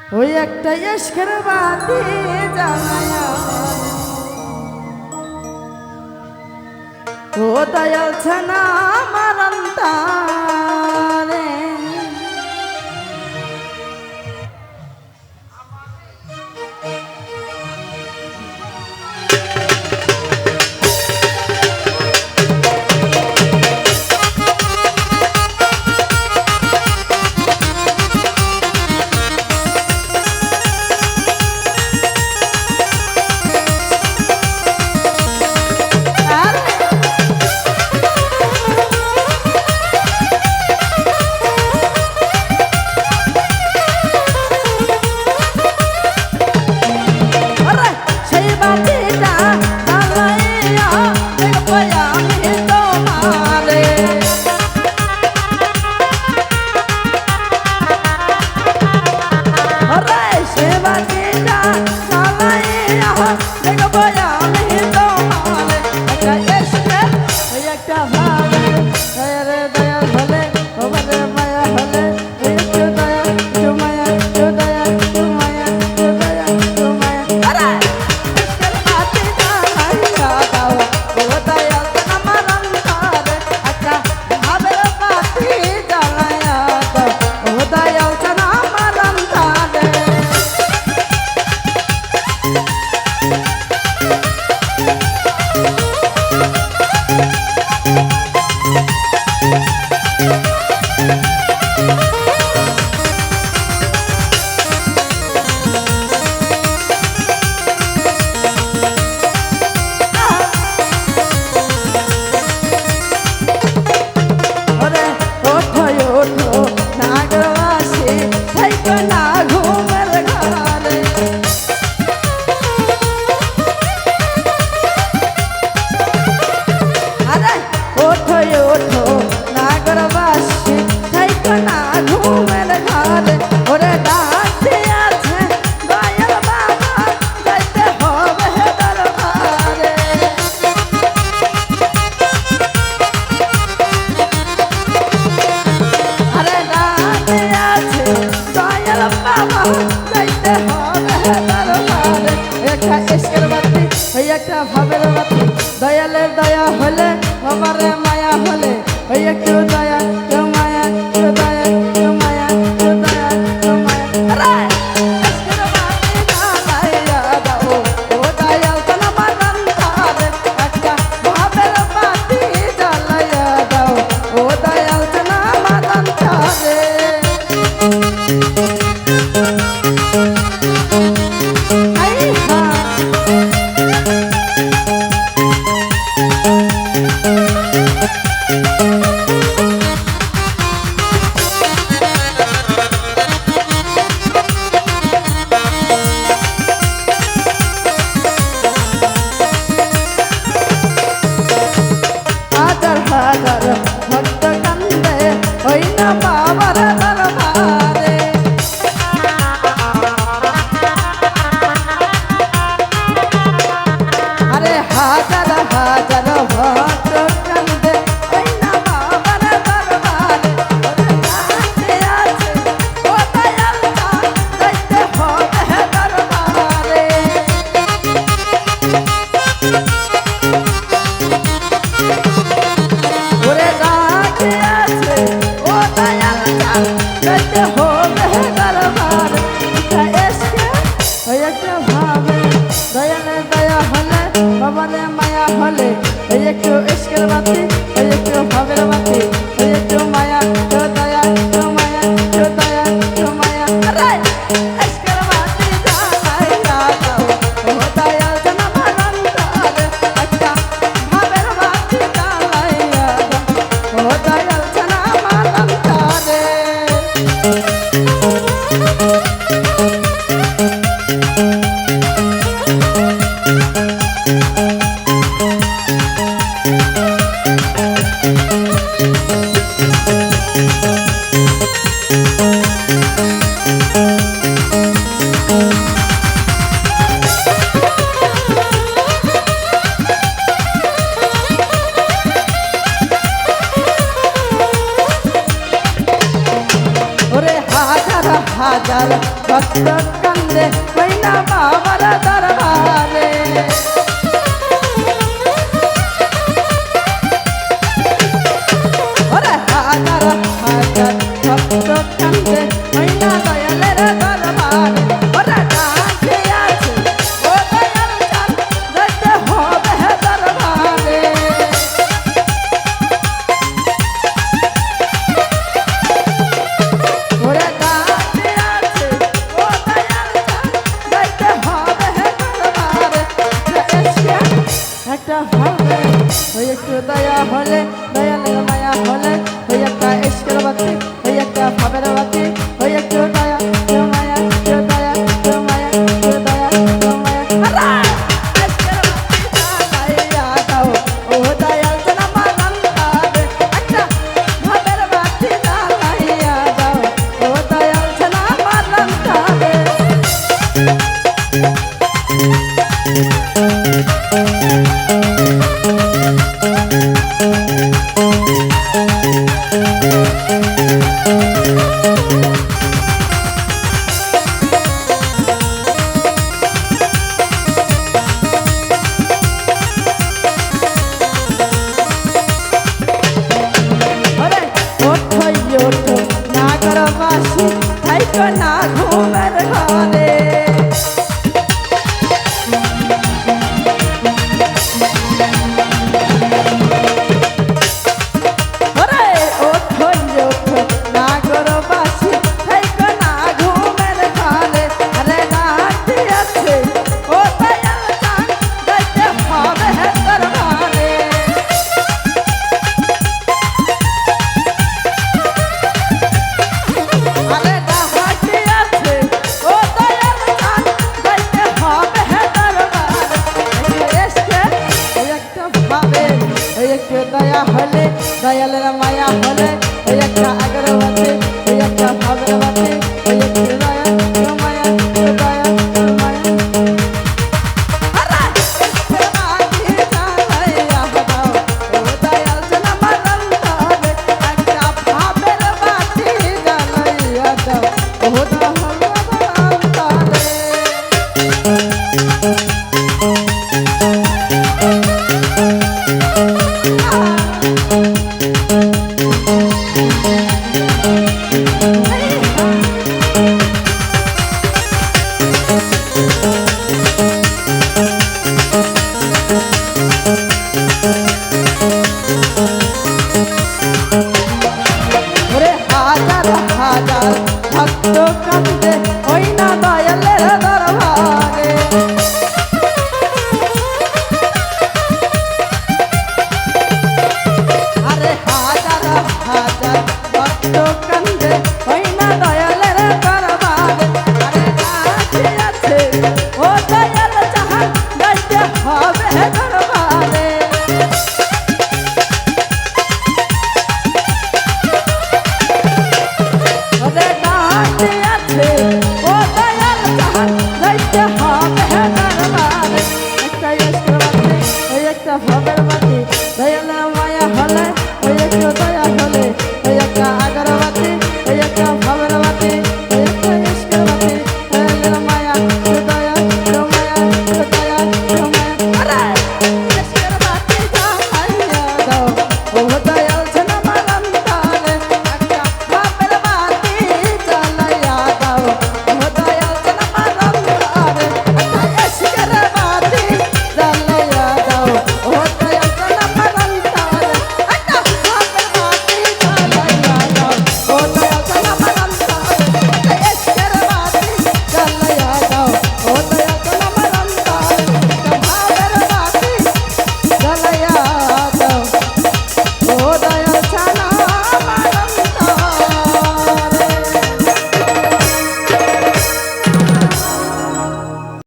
ওই একটা ইশকের বাতি জ্বালায়া ও দয়াল ছানা আমার অন্তরে একটা ভাবের বাতি দয়ালের দয়া হলে বাবারে মায়া হলে ওই একটু দয়া কেউ মায়া কেউ দয়া কেউ মায়া কেউ দয়া কেউ মায়া একটু ইশকের বাতি একটু ভাবের বাতি একটু মায়া কেউ দয়া কেউ মায়া কেউ দয়া কেউ মায়া ইশকের বাতি জ্বালাইয়া দাও ও দয়াল জান আমার অন্তরে একটা ভাবের বাতি জ্বালাইয়া দাও ও দয়াল জান আমার অন্তরে হাজার ভক্ত কান্দে ওই না বাবার দরবারে ওরে হাজার হাজার ভক্ত কান্দে ওই না দয়ালের দরবারে ওরে ডাকে আছে ও দয়াল চাঁদ যাইতে হবে দরবারে ওরে ডাকে আছে ও দয়াল চাঁদ যাইতে হবে দরবারে একটা হবে ওই একটু দয়া হলে দয়ালের মায়া হলে ওই একটা ইশকের বাতি ওই একটা ভাবের বাতি ওই একটু দয়া কেউ মায়া কেউ দয়া কেউ মায়া কেউ দয়া কেউ মায়া ইশকের বাতি জ্বালাইয়া দাও ও দয়াল যেন মালাম তারে একটা ভাবের বাতি জ্বালাইয়া দাও ও দয়াল যেন মালাম তারে ওঠো না করো বাসি থাইকো না ঘুমের ঘরে ওরে ওঠো ওঠো না করো বাসি থাইকো না ঘুমের ঘরে আরে ডাকতে আছে ও দয়াল চাঁদ যাইতে হবে দরবারে আরে ডাকতে আছে ও দয়াল চাঁদ যাইতে হবে দরবারে এসে ওই একটা ভাবে ওই একটু দয়া হলে দয়ালের মায়া হলে ওই একটা আগরবাতি ওই একটা ভাবের বাতি ওই একটু দয়া কেউ মায়া কেউ দয়া কেউ মায়া আরে এসে বাতি জ্বালাইয়া দাও ও দয়াল যেন মালাম তারে একটা ভাবের বাতি জ্বালাইয়া দাও ও দয়াল মালাম তারে ওরে হাজার হাজার ভক্ত কান্দে ওই না দয়ালের দরবারে আরে হাজার হাজার ভক্ত